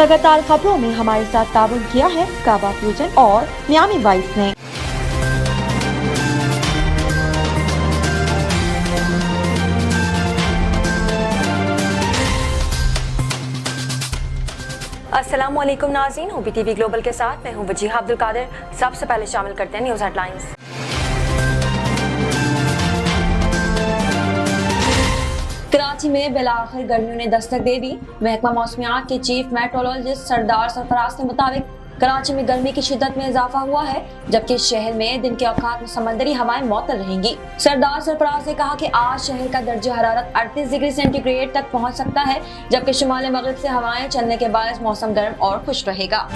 लगातार खबरों में हमारे साथ ताउन किया है काबा फ्यूजन और मियामी वाइस ने। अस्सलामुअलैकुम नाज़रीन, OBTV ग्लोबल के साथ मैं हूं वजीहा अब्दुल कादिर। सबसे पहले शामिल करते हैं न्यूज़ हेडलाइंस। कराची में बिलाखिर गर्मियों ने दस्तक दे दी। महकमा मौसमियात के चीफ मेट्रोलॉजिस्ट सरदार सरफराज के मुताबिक कराची में गर्मी की शिद्दत में इजाफा हुआ है, जबकि शहर में दिन के औकात में समंदरी हवाएं मअतल रहेंगी। सरदार सरफराज ने कहा कि आज शहर का दर्जा हरारत 38 डिग्री सेंटीग्रेड तक पहुंच सकता है, जबकि शुमाल मगरिब से हवाएं चलने के बायस मौसम गर्म और खुश रहेगा।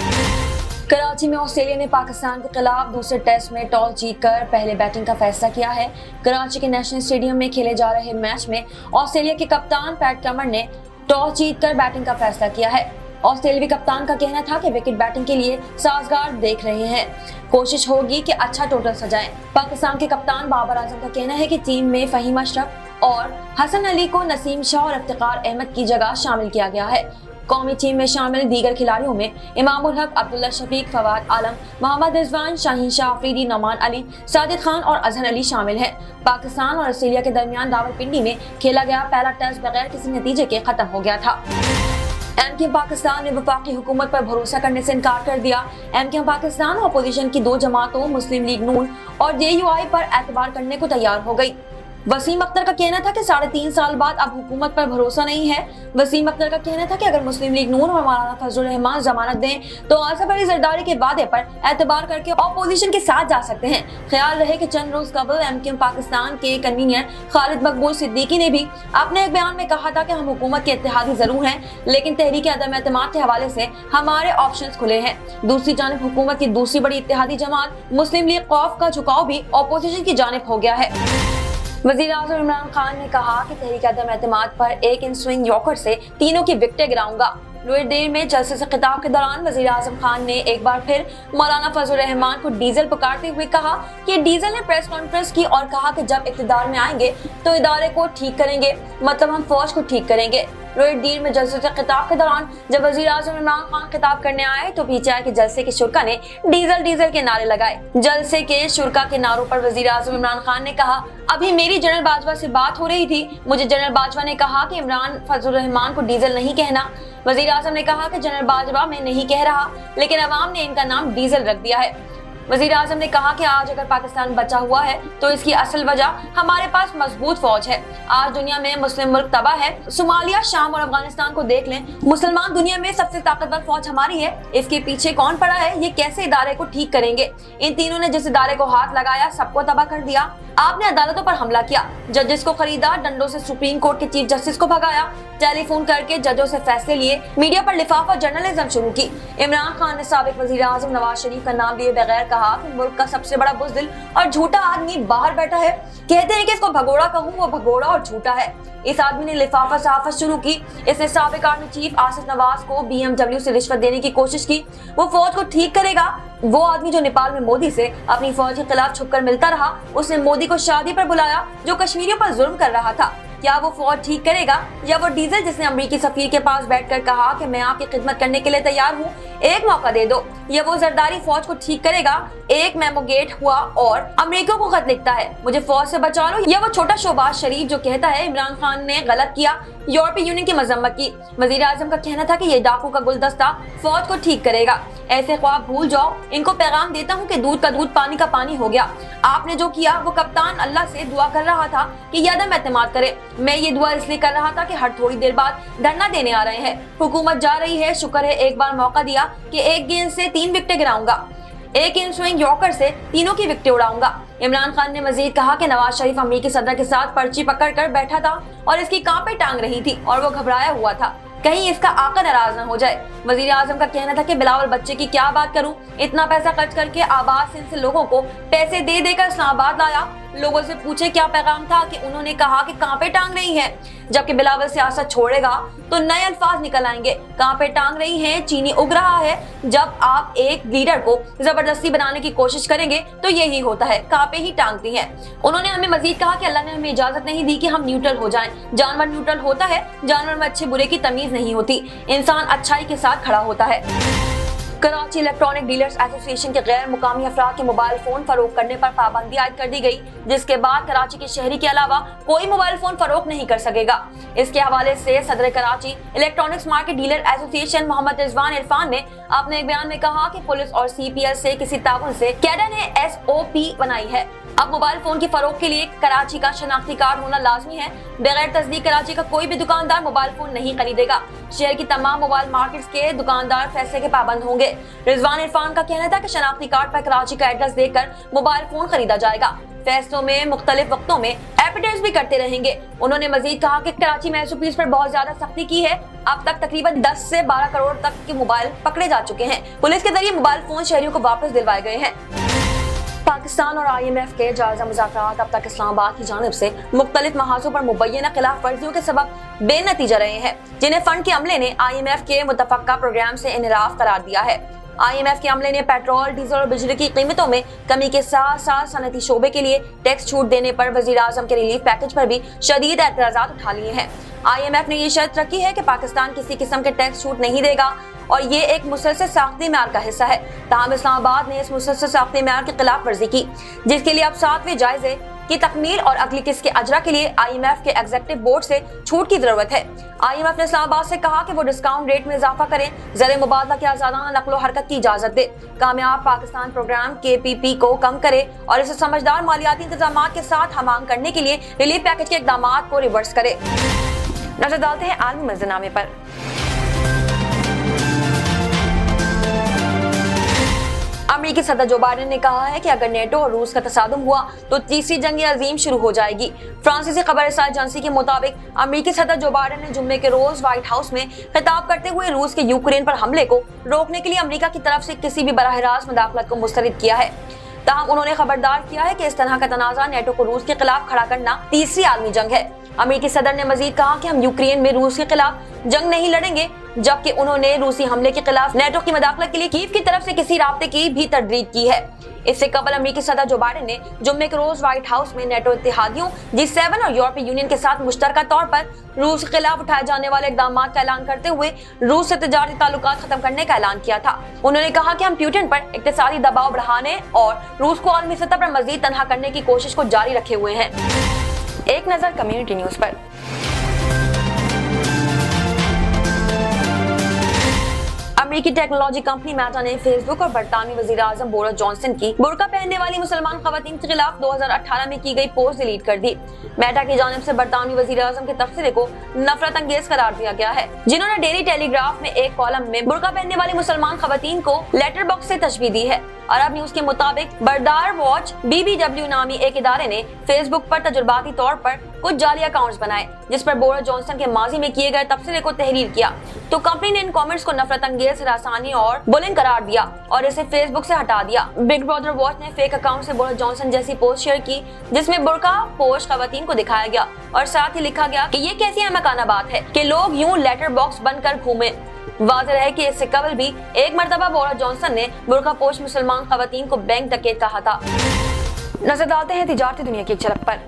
कराची में ऑस्ट्रेलिया ने पाकिस्तान के खिलाफ दूसरे टेस्ट में टॉस जीतकर पहले बैटिंग का फैसला किया है। कराची के नेशनल स्टेडियम में खेले जा रहे मैच में ऑस्ट्रेलिया के कप्तान पैट कमर ने टॉस जीतकर बैटिंग का फैसला किया है। ऑस्ट्रेलियाई कप्तान का कहना था कि विकेट बैटिंग के लिए साजगार देख रहे हैं, कोशिश होगी कि अच्छा टोटल सजाएं। पाकिस्तान के कप्तान बाबर आजम का कहना है कि टीम में फहीम अशरफ और हसन अली को नसीम शाह और इफ्तिकार अहमद की जगह शामिल किया गया है। कौमी टीम में शामिल दीगर खिलाड़ियों में इमामुल हक, अब्दुल्ला शफीक, फवाद आलम, मोहम्मद रिजवान, शाहीन शाह अफरीदी, नौमान अली, साजिद खान और अजहर अली शामिल हैं। पाकिस्तान और ऑस्ट्रेलिया के दरमियान रावलपिंडी में खेला गया पहला टेस्ट बगैर किसी नतीजे के खत्म हो गया था। एमक्यूएम पाकिस्तान ने वफाकी हुकूमत पर भरोसा करने से इनकार कर दिया। एमक्यूएम पाकिस्तान अपोजिशन की दो जमातों मुस्लिम लीग नून और JUI पर एतबार करने को तैयार हो गई। वसीम अख्तर का कहना था कि 3.5 साल बाद अब हुकूमत पर भरोसा नहीं है। वसीम अख्तर का कहना था कि अगर मुस्लिम लीग नून और मौलाना फजलुर रहमान जमानत दें तो आसिफ अली जरदारी के वादे पर एतबार करके अपोजिशन के साथ जा सकते हैं। ख्याल रहे कि चंद रोज कबल एमक्यूएम पाकिस्तान के कन्वीनर खालिद मकबूल सिद्दीकी ने भी अपने एक बयान में कहा था कि हम हुकूमत के इत्तेहादी जरूर हैं, लेकिन तहरीक अदम एतमाद के हवाले से हमारे ऑप्शन खुले हैं। दूसरी जानिब हुकूमत की दूसरी बड़ी इत्तेहादी जमात मुस्लिम लीग कौफ का झुकाव भी अपोजिशन की जानिब हो गया है। वज़ीर आज़म इमरान खान ने कहा कि तहरीक अदम एतमाद पर एक इन स्विंग यॉर्कर से तीनों की विकेटें गिराऊंगा। लोअर देर में जलसे से खिताब के दौरान वज़ीर आज़म खान ने एक बार फिर मौलाना फजलुर रहमान को डीजल पुकारते हुए कहा कि डीजल ने प्रेस कॉन्फ्रेंस की और कहा कि जब इक़्तिदार में आएंगे तो इदारे को ठीक करेंगे, मतलब हम फौज को ठीक करेंगे। लोअर देर में जलसे से खिताब के दौरान जब वज़ीर आज़म इमरान खान खिताब करने आए तो पीछे आए कि जलसे के शुरा ने डीजल डीजल के नारे लगाए। जलसे के शुरा के नारों पर वज़ीर आज़म इमरान खान ने कहा, अभी मेरी जनरल बाजवा से बात हो रही थी, मुझे जनरल बाजवा ने कहा कि इमरान फजलुर रहमान को डीजल नहीं कहना। वज़ीर आज़म ने कहा कि जनरल बाजवा मैं नहीं कह रहा, लेकिन अवाम ने इनका नाम डीजल रख दिया है। वज़ीर आज़म ने कहा कि आज अगर पाकिस्तान बचा हुआ है तो इसकी असल वजह हमारे पास मजबूत फौज है। आज दुनिया में मुस्लिम मुल्क तबाह है, सोमालिया, शाम और अफगानिस्तान को देख लें। मुसलमान दुनिया में सबसे ताकतवर फौज हमारी है। इसके पीछे कौन पड़ा है, ये कैसे इदारे को ठीक करेंगे। इन तीनों ने जिस इदारे को हाथ लगाया सबको तबाह कर दिया। आपने अदालतों पर हमला किया, जजेस को खरीदा, डंडों से सुप्रीम कोर्ट के चीफ जस्टिस को भगाया, टेलीफोन करके जजों से फैसले लिए, मीडिया पर लिफाफा जर्नलिज्म शुरू की। इमरान खान ने साबिक वज़ीर आज़म नवाज शरीफ का नाम लिए बगैर कहा कि मुल्क का सबसे बड़ा बुज़दिल और झूठा आदमी बाहर बैठा है। कहते हैं कि इसको भगोड़ा कहूँ, वो भगोड़ा और झूठा है। इस आदमी ने लिफाफा सहाफत शुरू की। इसने साबिक आर्मी चीफ आसिफ नवाज को BMW से रिश्वत देने की कोशिश की। वो फौज को ठीक करेगा। वो आदमी जो नेपाल में मोदी से अपनी फौज के खिलाफ छुपकर मिलता रहा, उसने मोदी को शादी पर बुलाया जो कश्मीरियों पर जुल्म कर रहा था। क्या वो फौज ठीक करेगा या वो डीजल जिसने अमेरिकी सफीर के पास बैठकर कहा कि मैं आपकी खिदमत करने के लिए तैयार हूँ, एक मौका दे दो। या वो जरदारी फौज को ठीक करेगा, एक मेमो गेट हुआ और अमेरिका को खत लिखता है मुझे फौज से बचा लो। या वो छोटा शोबाज शरीफ जो कहता है इमरान खान ने गलत किया, यूरोपीय यूनियन की मजम्मत की। वज़ीर आज़म का कहना था कि ये डाकू का गुलदस्ता फौज को ठीक करेगा। ऐसे ख्वाब भूल जाओ। इनको पैगाम देता हूँ कि दूध का दूध पानी का पानी हो गया। आपने जो किया वो कप्तान अल्लाह से दुआ कर रहा था कि ये अदम एतमाद करे। मैं ये दुआ इसलिए कर रहा था कि हर थोड़ी देर बाद धरना देने आ रहे हैं, हुकूमत जा रही है, शुक्र है एक बार मौका दिया कि एक गेंद से 3 विकेटें गिराऊंगा, एक इन स्विंग यॉर्कर से तीनों की विकेटें उड़ाऊंगा। इमरान खान ने मजीद कहा कि नवाज शरीफ अमेरिकी सदर के साथ पर्ची पकड़ कर बैठा था और इसकी कांपे टांग रही थी और वो घबराया हुआ था, कहीं इसका आका नाराज न हो जाए। वज़ीर आज़म का कहना था कि बिलावल बच्चे की क्या बात करूं, इतना पैसा खर्च करके आबाद सिंध से लोगों को पैसे दे देकर इस्लामाबाद लाया, लोगों से पूछे क्या पैगाम था कि उन्होंने कहा कि कहां पे टांग रही है, जबकि बिलावल सियासत छोड़ेगा तो नए अल्फाज निकल आएंगे। कहां पे टांग रही है, चीनी उग रहा है। जब आप एक लीडर को जबरदस्ती बनाने की कोशिश करेंगे तो यही होता है, कहां पे ही टांगती है। उन्होंने हमें मजीद कहा कि अल्लाह ने हमें इजाजत नहीं दी कि हम न्यूट्रल हो जाएं। जानवर न्यूट्रल होता है, जानवर में अच्छे बुरे की तमीज नहीं होती, इंसान अच्छाई के साथ खड़ा होता है। कराची इलेक्ट्रॉनिक डीलर्स एसोसिएशन के गैर मुकामी अफराद के मोबाइल फोन फरोख्त करने पर पाबंदी आयद कर दी गई, जिसके बाद कराची के शहरी के अलावा कोई मोबाइल फोन फरोख्त नहीं कर सकेगा। इसके हवाले से Saddar Karachi electronics market dealer association Mohammad Rizwan Irfan ने अपने एक बयान में कहा कि पुलिस और CPL से किसी ताउन से कैडर ने SOP बनाई है। अब मोबाइल फोन की फरोख्त के लिए कराची का शनाख्ती कार्ड होना लाजमी है। बगैर तस्दीक कराची का कोई भी दुकानदार मोबाइल फोन नहीं खरीदेगा। शहर की तमाम मोबाइल मार्केट्स के दुकानदार फैसले के पाबंद होंगे। रिजवान इरफान का कहना था कि शनाख्ती कार्ड पर कराची का एड्रेस देकर मोबाइल फोन खरीदा जाएगा। फैसलों में मुख्तलिफ वक्तों में एपिडेट्स भी करते रहेंगे। उन्होंने मजीद कहा कि कराची में SOPs पर बहुत ज्यादा सख्ती की है। अब तक तकरीबन 10 से 12 करोड़ तक के मोबाइल पकड़े जा चुके हैं। पुलिस के जरिए मोबाइल फोन शहरियों को वापस दिलवाए गए हैं। पाकिस्तान और IMF के जायजा मुज़ाकरात अब तक इस्लामाबाद की जानिब से मुख्तलिफ महाजों पर मुबैना खिलाफ वर्जियों के सबब बेनतीजा रहे हैं, जिन्हें फंड के अमले ने IMF के मुतफ़क्का प्रोग्राम से इनहराफ करार दिया है। IMF के अमले ने पेट्रोल, डीजल और बिजली की कीमतों में कमी के साथ साथ सनती शोबे के लिए टैक्स छूट देने पर वज़ीर आज़म के रिलीफ पैकेज पर भी शदीद एतराज़ात उठा लिए हैं। IMF ने ये शर्त रखी है कि पाकिस्तान किसी किस्म के टैक्स छूट नहीं देगा और ये एक मुसलसल साख्ती म्यार का हिस्सा है। ताहम इस्लामाबाद ने इस मुसलसल साख्ती म्यार की खिलाफ वर्जी की, जिसके लिए अब 7वें जायजे की तकमील और अगली किस्त के अजरा के लिए IMF के एग्जीक्यूटिव बोर्ड से छूट की जरूरत है। IMF ने इस्लामाबाद से कहा कि वो डिस्काउंट रेट में इजाफा करें, ज़र मुबादला की आज़ादाना नकलो हरकत की इजाजत दे, कामयाब पाकिस्तान प्रोग्राम KPP को कम करे और इसे समझदार मालियाती इंतजाम के साथ हमांग करने के लिए रिलीफ पैकेज के इकदाम को रिवर्स करे। नजर डालते हैं आलमी मंजरनामे पर। अमेरिकी सदर जो बाइडेन ने कहा है कि अगर नेटो और रूस का तसादुम हुआ तो तीसरी जंग अजीम शुरू हो जाएगी। फ्रांसीसी खबरसार एजेंसी के मुताबिक अमेरिकी सदर जो बाइडेन ने जुम्मे के रोज व्हाइट हाउस में खिताब करते हुए रूस के यूक्रेन पर हमले को रोकने के लिए अमेरिका की तरफ से किसी भी बराह रास्त मुदाखलत को मुस्तरद किया है। ताहम उन्होंने खबरदार किया है कि इस तरह का तनाज़ा नेटो को रूस के खिलाफ खड़ा करना तीसरी आलमी जंग है। अमेरिकी सदर ने मजीद कहा कि हम यूक्रेन में रूस के खिलाफ जंग नहीं लड़ेंगे, जबकि उन्होंने रूसी हमले के खिलाफ नेटो की मदाखलत के लिए कीव की तरफ से किसी राब्ते की भी तरदीद की है। इससे कबल अमेरिकी सदर जो बाइडेन ने जुम्मे के रोज व्हाइट हाउस में नेटो इत्तेहादियों G7 और यूरोपीय यूनियन के साथ मुश्तरका तौर पर रूस के खिलाफ उठाए जाने वाले इकदाम का ऐलान करते हुए रूस से तिजारती ताल्लुकात खत्म करने का ऐलान किया था। उन्होंने कहा कि हम पुतिन पर इक्तिसादी दबाव बढ़ाने और रूस को आलमी सतह पर मजीद तनहा करने की कोशिश को जारी रखे हुए हैं। एक नजर कम्युनिटी न्यूज पर। अमेरिकी टेक्नोलॉजी कंपनी मेटा ने फेसबुक और बरतानवी वजीर आजम बोरिस जॉनसन की बुर्का पहनने वाली मुसलमान खवातीन के खिलाफ 2018 में की गई पोस्ट डिलीट कर दी। मेटा की जानिब से बरतानवी वजीर आजम के तबसरे को नफरत अंगेज करार दिया गया है, जिन्होंने डेली टेलीग्राफ में एक कॉलम में बुर्का पहनने वाली मुसलमान खवातीन को लेटर बॉक्स से तशबीह दी है। अरब न्यूज के मुताबिक बरदार वॉच BBW नामी एक इदारे ने फेसबुक पर तजुर्बाती तौर पर कुछ जाली अकाउंट्स बनाए, जिस पर बोरिस जॉनसन के माजी में किए गए तबसरे को तहरीर किया, तो कंपनी ने इन कमेंट्स को नफरत अंगेज, हरासानी और बुलिंग करार दिया और इसे फेसबुक से हटा दिया। बिग ब्रदर वॉच ने फेक अकाउंट से बोरिस जॉनसन जैसी पोस्ट शेयर की, जिसमें बुर्का पोश खवातीन को दिखाया गया और साथ ही लिखा गया कि ये कैसी अहमकाना बात है कि लोग यूं लेटर बॉक्स बनकर घूमे। वाज़ेह है कि इससे कबल भी एक मरतबा बोरिस जॉनसन ने बुर्का पोश मुसलमान खवातीन को बैंक डकैत कहा था। नजर डालते हैं तिजारती दुनिया की एक झलक पर।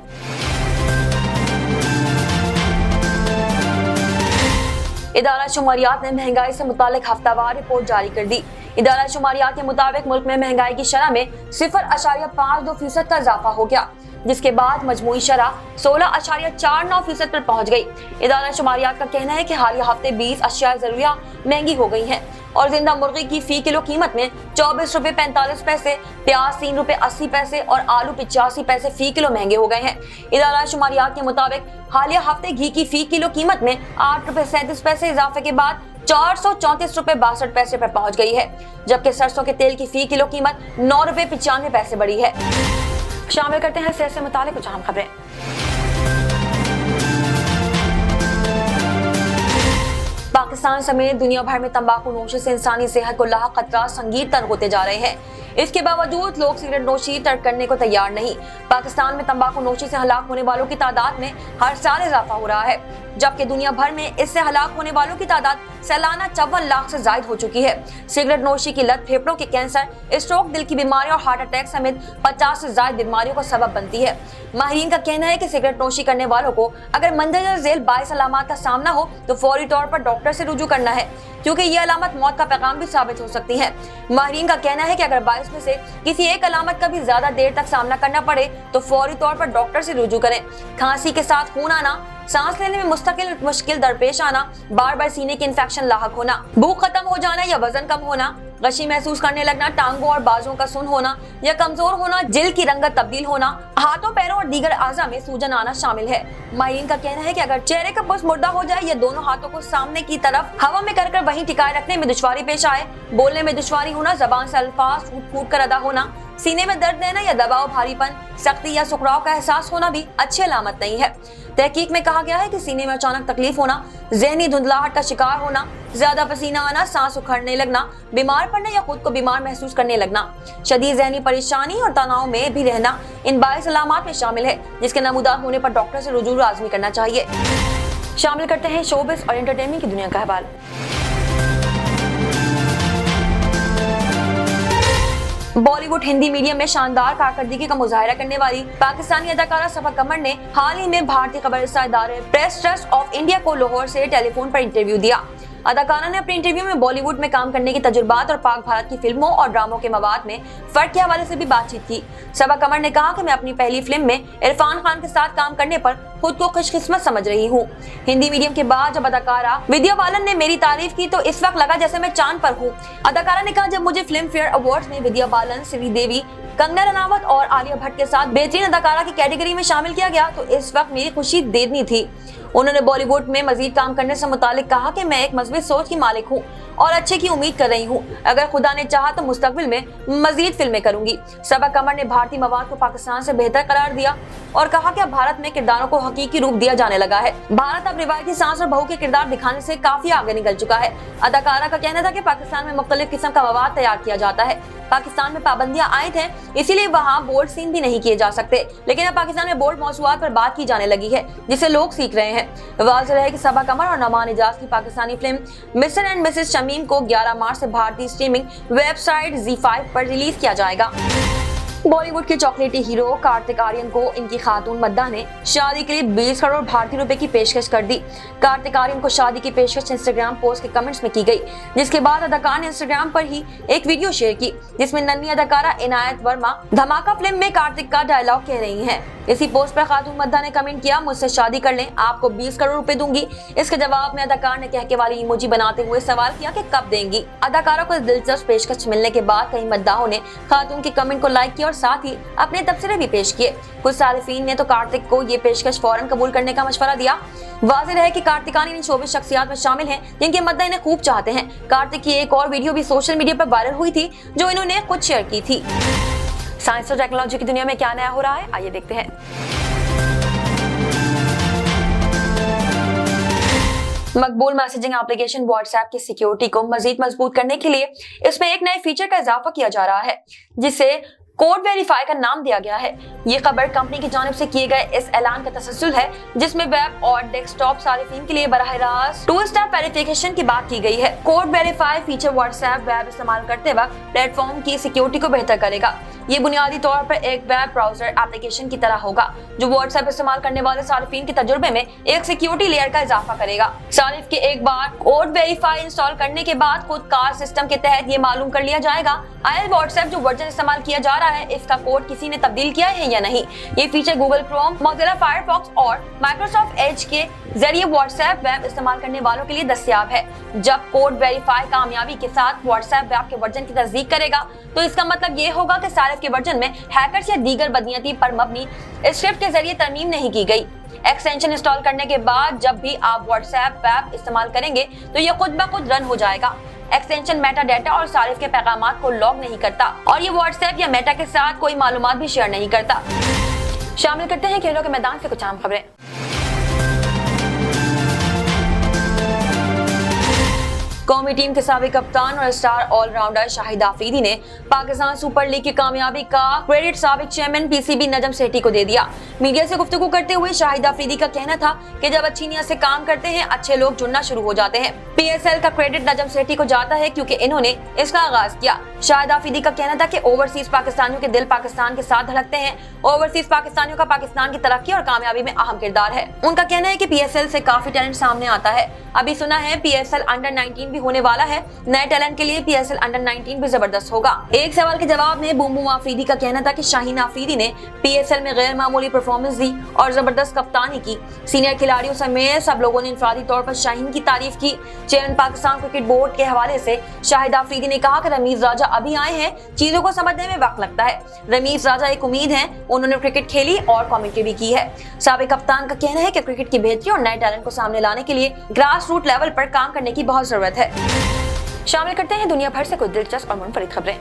इदारा शुमारियात ने महंगाई से मुतालिक हफ्तावार रिपोर्ट जारी कर दी। इदारा शुमारियात के मुताबिक मुल्क में महंगाई की शरह में 0.52% का इजाफा हो गया, जिसके बाद मजमूई शरह 16.49% पर पहुंच गई। इदारा शुमारियात का कहना है कि हालिया हफ्ते 20 अशिया ज़रूरिया महंगी हो गई हैं और जिंदा मुर्गी की फी किलो कीमत में 24 रुपए 45 पैसे, प्याज 3 रुपए 80 पैसे और आलू 85 पैसे फी किलो महंगे हो गए हैं। इदारा शुमारियात के मुताबिक हालिया हफ्ते घी की फी किलो कीमत में 8 रुपए 37 पैसे इजाफे के बाद 434 रुपए 62 पैसे पर पहुंच गई है, जबकि सरसों के तेल की फी किलो कीमत 9 रुपए 95 पैसे बढ़ी है। शामिल करते हैं सेहत से मुतालिक कुछ अहम खबरें। पाकिस्तान समेत दुनिया भर में तंबाकू नोशी से इंसानी सेहत को लाहक खतरा संगीन तर होते जा रहे हैं। इसके बावजूद लोग सिगरेट नोशी तर्क करने को तैयार नहीं। पाकिस्तान में तंबाकू नोशी से हलाक होने वालों की तादाद में हर साल इजाफा हो रहा है, जबकि दुनिया भर में इससे हलाक होने वालों की तादाद सालाना 54 लाख से जायद हो चुकी है। सिगरेट नोशी की लत फेफड़ों के कैंसर, स्ट्रोक, दिल की बीमारी और हार्ट अटैक समेत 50 से ज्यादा बीमारियों का सबब बनती है। माहिरीन का कहना है कि सिगरेट नोशी करने वालों को अगर मंदरजा झेल 22 अलामत का सामना हो तो फौरी तौर पर डॉक्टर से रुजू करना है, क्योंकि ये अलामत मौत का पैगाम भी साबित हो सकती है। माहिरीन का कहना है कि अगर 22 में से किसी एक अलामत का भी ज्यादा देर तक सामना करना पड़े तो फौरी तौर पर डॉक्टर से रुजू करें। खांसी के साथ खून आना, सांस लेने में मुस्तकिल मुश्किल दरपेश आना, बार बार सीने के इन्फेक्शन लाहक होना, भूख खत्म हो जाना या वजन कम होना, गशी महसूस करने लगना, टांगों और बाजों का सुन होना या कमजोर होना, जिल्द की रंगत तब्दील होना, हाथों पैरों और दीगर आज़ा में सूजन आना शामिल है। माहिरीन का कहना है कि अगर चेहरे का पुष्प मुर्दा हो जाए या दोनों हाथों को सामने की तरफ हवा में कर वहीं टिकाए रखने में दुश्वारी पेश आए, बोलने में दुश्वारी होना, जबान से अल्फाज फूट फूट कर अदा होना, सीने में दर्द देना या दबाव, भारीपन, सख्ती या सुखराव का एहसास होना भी अच्छी अलामत नहीं है। तहकीक में कहा गया है कि सीने में अचानक तकलीफ होना, जहनी धुंधलाहट का शिकार होना, ज्यादा पसीना आना, सांस उखड़ने लगना, बीमार पड़ना या खुद को बीमार महसूस करने लगना, शदीद जहनी परेशानी और तनाव में भी रहना इन 22 अलामत में शामिल है, जिसके नमूदार होने पर डॉक्टर से रुजू लाजमी करना चाहिए। शामिल करते हैं शोबिस और एंटरटेनमेंट की दुनिया का अहवाल। बॉलीवुड हिंदी मीडियम में शानदार कारकर्दगी का मुजाहिरा करने वाली पाकिस्तानी अदाकारा सबा कमर ने हाल ही में भारतीय खबरसां इदारे प्रेस ट्रस्ट ऑफ इंडिया को लाहौर से टेलीफोन पर इंटरव्यू दिया। अदाकारा ने अपने इंटरव्यू में बॉलीवुड में काम करने की तजुर्बात और पाक भारत की फिल्मों और ड्रामों के मवाद में फर्क के हवाले से भी बातचीत की। सबा कमर ने कहा कि मैं अपनी पहली फिल्म में इरफान खान के साथ काम करने पर खुद को खुशकिस्मत समझ रही हूँ। हिंदी मीडियम के बाद जब अदाकारा विद्या बालन ने मेरी तारीफ की तो इस वक्त लगा जैसे मैं चांद पर हूँ। अदाकारा ने कहा, जब मुझे फिल्म फेयर अवार्ड्स में विद्या बालन, श्रीदेवी, कंगना रनावत और आलिया भट्ट के साथ बेहतरीन अदाकारा की कैटेगरी में शामिल किया गया तो इस वक्त मेरी खुशी देनी थी। उन्होंने बॉलीवुड में मजीद काम करने से मुतालिक कहा कि मैं एक मजबूत सोच की मालिक हूँ और अच्छे की उम्मीद कर रही हूँ। अगर खुदा ने चाहा तो मुस्तकबिल में मजीद फिल्में करूंगी। सबा कमर ने भारतीय मवाद को पाकिस्तान से बेहतर करार दिया और कहा कि अब भारत में किरदारों को हकीकी रूप दिया जाने लगा है। भारत अब रिवायती सास और बहू के किरदार दिखाने से काफी आगे निकल चुका है। अदाकारा का कहना था कि पाकिस्तान में मुख्तलिफ किस्म का मवाद तैयार किया जाता है। पाकिस्तान में पाबंदियां आयद हैं, इसीलिए वहाँ बोल्ड सीन भी नहीं किए जा सकते, लेकिन अब पाकिस्तान में बोल्ड मौसूआत पर बात की जाने लगी है जिसे लोग सीख रहे हैं। वाज़ेह है कि सबा कमर और नौमान इजाज की Pakistani film mister and Mrs Shamim को 11 मार्च से भारतीय स्ट्रीमिंग वेबसाइट ZEE5 पर रिलीज किया जाएगा। बॉलीवुड के चॉकलेटी हीरो कार्तिक आर्यन को इनकी खातून मद्दा ने शादी के लिए 20 करोड़ भारतीय रुपए की पेशकश कर दी। कार्तिक आर्यन को शादी की पेशकश इंस्टाग्राम पोस्ट के कमेंट्स में की गई, जिसके बाद अदाकार ने इंस्टाग्राम पर ही एक वीडियो शेयर की जिसमें नन्ही अदाकारा इनायत वर्मा धमाका फिल्म में कार्तिक का डायलॉग कह रही हैं। इसी पोस्ट पर खातून मद्दा ने कमेंट किया, मुझसे शादी कर लें, आपको 20 करोड़ रुपए दूंगी। इसके जवाब में अदाकार ने कहके वाली इमोजी बनाते हुए सवाल किया कि कब देंगी। अदाकारा को दिलचस्प पेशकश मिलने के बाद कई मद्दाहों ने खातून के कमेंट को लाइक किया और साथ ही अपने तबसरे भी पेश किए। कुछ सालिफीन ने तो कार्तिक को ये पेशकश फौरन कबूल करने का मशवरा दिया। वाज़ेह है कि कार्तिकानी इन 24 शख्सियात में शामिल हैं जिनके मद्दा इन्हें खूब चाहते हैं। कार्तिक की एक और वीडियो भी सोशल मीडिया पर वायरल हुई थी जो इन्होंने खुद शेयर की थी। साइंस और टेक्नोलॉजी की दुनिया में क्या नया हो रहा है, आइए देखते हैं। मकबूल मैसेजिंग एप्लीकेशन व्हाट्सएप की सिक्योरिटी को मजीद मजबूत करने के लिए इसमें एक नए फीचर का इजाफा किया जा रहा है जिसे कोड वेरीफाई का नाम दिया गया है। ये खबर कंपनी की जानिब से किए गए इस ऐलान का तसलसल है जिसमें वेब और डेस्कटॉप सारिफीन के लिए बराह रास्त 2-स्टेप वेरिफिकेशन की बात की गई है। Code verify feature WhatsApp web इस्तेमाल करते वक्त प्लेटफॉर्म की सिक्योरिटी को बेहतर करेगा। ये बुनियादी तौर पर एक वेब ब्राउजर एप्लीकेशन की तरह होगा जो व्हाट्सएप इस्तेमाल करने वाले सारिफीन के तजुर्बे में एक सिक्योरिटी लेयर का इजाफा करेगा। सारिफ के एक बार कोड वेरीफाई इंस्टॉल करने के बाद खुद कार सिस्टम के तहत ये मालूम कर लिया जाएगा आयल व्हाट्सएप जो वर्जन इस्तेमाल किया जा रहा है इसका कोड किसी ने तब्दील किया है या नहीं। ये feature Google Chrome, Mozilla Firefox और माइक्रोसॉफ्ट एज के जरिए व्हाट्सएप वेब इस्तेमाल करने वालों के लिए दस्तयाब है। जब कोड वेरीफाई कामयाबी के साथ व्हाट्सएप वेब के वर्जन की तस्दीक करेगा तो इसका मतलब ये होगा कि सारिफ के वर्जन में हैकर्स या दीगर बदनीयती पर मबनी स्क्रिप्ट के जरिए तरमीम नहीं की गई। एक्सटेंशन इंस्टॉल करने के बाद जब भी आप व्हाट्सएप वेब इस्तेमाल करेंगे तो ये खुद ब खुद रन हो जाएगा। एक्सटेंशन मेटा डाटा और सारिफ के पैगामात को लॉग नहीं करता और ये व्हाट्सएप या मेटा के साथ कोई मालूमात भी शेयर नहीं करता। शामिल करते हैं खेलों के मैदान से कुछ आम खबरें। कौमी टीम के साबिक कप्तान और स्टार ऑलराउंडर शाहिद आफरीदी ने पाकिस्तान सुपर लीग की कामयाबी का क्रेडिट साबिक चेयरमैन पीसीबी नजम सेठी को दे दिया। मीडिया से गुफ्तगू करते हुए शाहिद आफरीदी का कहना था कि जब अच्छी नीयत से काम करते हैं अच्छे लोग जुड़ना शुरू हो जाते हैं। पीएसएल का क्रेडिट नजम सेठी को जाता है क्योंकि इन्होंने इसका आगाज किया। शाहिद आफरीदी का कहना था कि ओवरसीज पाकिस्तानियों के दिल पाकिस्तान के साथ धड़कते हैं। ओवरसीज पाकिस्तानियों का पाकिस्तान की तरक्की और कामयाबी में अहम किरदार है। उनका कहना है कि पीएसएल से काफी टैलेंट सामने आता है। अभी सुना है पीएसएल अंडर 19 भी होने वाला है। नए टैलेंट के लिए पीएसएल अंडर 19 भी जबरदस्त होगा। एक सवाल के जवाब में बूम बूम आफरीदी का कहना था कि शाहीन आफरीदी ने पीएसएल में गैर मामूली परफॉर्मेंस दी और जबरदस्त कप्तानी की। सीनियर खिलाड़ियों समेत सब लोगों ने इंफरादी तौर पर शाहीन की तारीफ की। चेयरमैन पाकिस्तान क्रिकेट बोर्ड के हवाले से शाहिद आफरीदी ने कहा कि रमीज राजा अभी आए हैं, चीजों को समझने में वक्त लगता है। रमीज राजा एक उम्मीद है, उन्होंने क्रिकेट खेली और कमेंट्री भी की है। साबिक कप्तान का कहना है कि क्रिकेट की बेहतरी और नए टैलेंट को सामने लाने के लिए ग्रास रूट लेवल पर काम करने की बहुत जरूरत है। शामिल करते हैं दुनिया भर से कुछ दिलचस्प और मुनफरिद खबरें।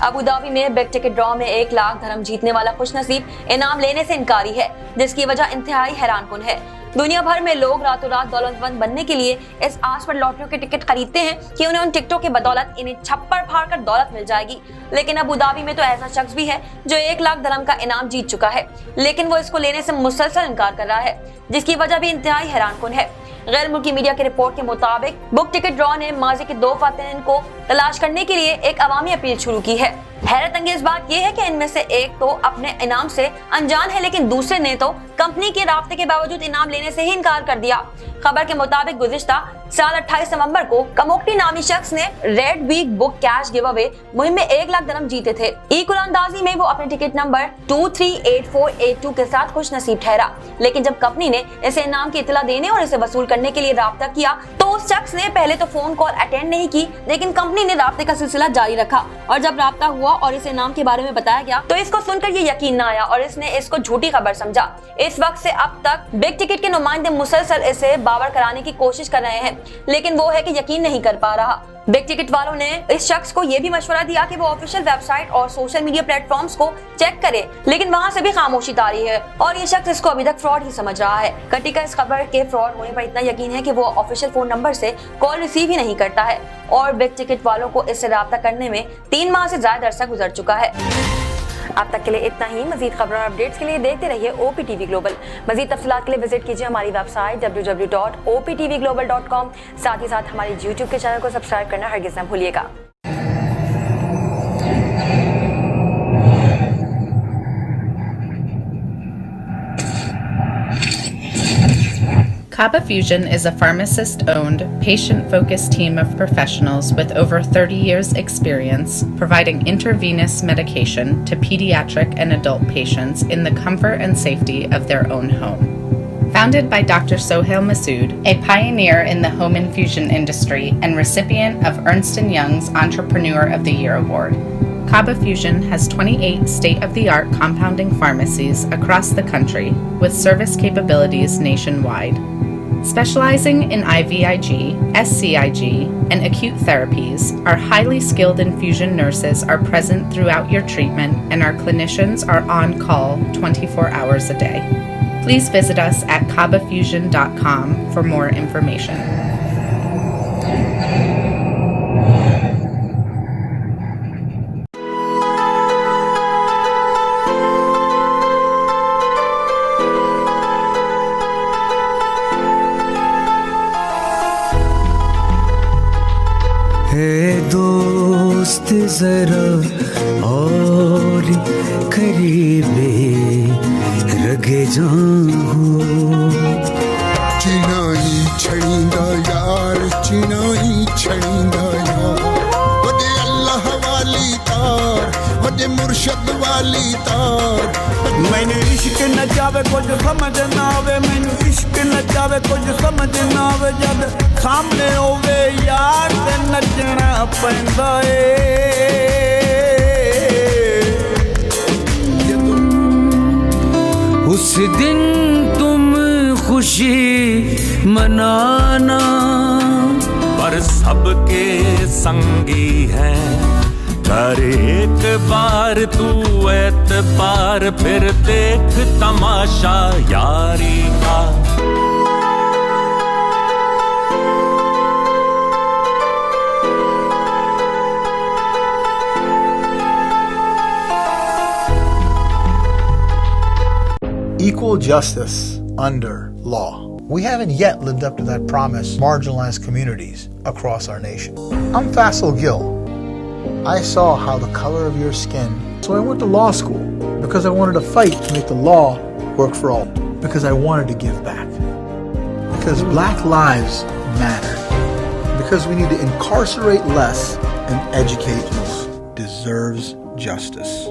अबू धाबी में बिग टिकट ड्रॉ में 1 लाख धर्म जीतने वाला खुशनसीब इनाम लेने से इनकारी है, जिसकी वजह इंतहाई हैरानकुन है। दुनिया भर में लोग रातों रात दौलतमंद बनने के लिए इस आस पर लॉटरियों के टिकट खरीदते हैं कि उन्हें उन टिकटों के बदौलत इन्हें छप्पर फाड़ कर दौलत मिल जाएगी। लेकिन अबू धाबी में तो ऐसा शख्स भी है जो 1 लाख धर्म का इनाम जीत चुका है, लेकिन वो इसको लेने से मुसलसल इनकार कर रहा है, जिसकी वजह भी इंतहाई हैरानकुन है। गैर मुल्की मीडिया की रिपोर्ट के मुताबिक बुक टिकट ड्रॉ ने माजी के 2 फातिन को तलाश करने के लिए एक अवामी अपील शुरू की है। हैरत अंगेज बात यह है कि इनमें से एक तो अपने इनाम से अनजान है, लेकिन दूसरे ने तो कंपनी के राब्ते के बावजूद इनाम लेने से ही इनकार कर दिया। खबर के मुताबिक गुज़िश्ता साल 28 नवंबर को कमोक्टी नामी शख्स ने red week book cash giveaway मुहिम में 1 लाख धर्म जीते थे। ई कुरानदाजी में वो अपने टिकट नंबर 238482 के साथ खुश नसीब ठहरा, लेकिन जब कंपनी ने इसे इनाम की इतला देने और इसे वसूल करने के लिए राब्ता किया तो उस शख्स ने पहले तो फोन कॉल अटेंड नहीं की, लेकिन कंपनी ने राब्ते का सिलसिला जारी रखा और जब राब्ता हुआ और इस इनाम के बारे में बताया गया तो इसको सुनकर ये यकीन न आया और इसने इसको झूठी खबर समझा। इस वक्त से अब तक बिग टिकट के नुमाइंदे मुसलसल इसे बावर कराने की कोशिश कर रहे हैं, लेकिन वो है कि यकीन नहीं कर पा रहा। बिग टिकट वालों ने इस शख्स को यह भी मशवरा दिया कि वो ऑफिशियल वेबसाइट और सोशल मीडिया प्लेटफॉर्म्स को चेक करे, लेकिन वहां से भी खामोशी तारी है और ये शख्स इसको अभी तक फ्रॉड ही समझ रहा है। कटी का इस खबर के फ्रॉड होने पर इतना यकीन है कि वो ऑफिशियल फोन नंबर से कॉल रिसीव ही नहीं करता है और बिग टिकट वालों को इससे राब्ता करने में 3 माह से ज्यादा अरसा गुजर चुका है। अब तक के लिए इतना ही। मजीद खबरों और अपडेट्स के लिए देखते रहिए OPTV ग्लोबल। मजीद तफसीलात के लिए विजिट कीजिए हमारी वेबसाइट www.optvglobal.com। साथ ही साथ हमारे YouTube के चैनल को सब्सक्राइब करना हरगिज़ न भूलिएगा। Kaba Fusion is a pharmacist-owned, patient-focused team of professionals with over 30 years' experience providing intravenous medication to pediatric and adult patients in the comfort and safety of their own home. Founded by Dr. Sohail Masood, a pioneer in the home infusion industry and recipient of Ernst & Young's Entrepreneur of the Year Award, Kaba Fusion has 28 state-of-the-art compounding pharmacies across the country with service capabilities nationwide. Specializing in IVIG, SCIG, and acute therapies, our highly skilled infusion nurses are present throughout your treatment and our clinicians are on call 24 hours a day. Please visit us at kabafusion.com for more information. दोस्त जरा और करीबे रगे जाऊं चिनाई छड़ींदा यार चिनाई छड़ींदा यार वदे अल्लाह वाली तार वदे मुर्शद वाली तार मैंने इश्क न जावे कुछ समझ ना आवे मैंने इश्क न जावे कुछ समझ ना आवे जद सामने होवे यार ते नचना पैंदा ए उस दिन तुम खुशी मनाना पर सबके संगी हैं कर एक बार तू एतबार, फिर देख तमाशा यारी का। Equal justice under law. We haven't yet lived up to that promise, marginalized communities across our nation. I'm Faisal Gill. I saw how the color of your skin, so I went to law school because I wanted to fight to make the law work for all, because I wanted to give back, because black lives matter, because we need to incarcerate less and educate most. Deserves justice.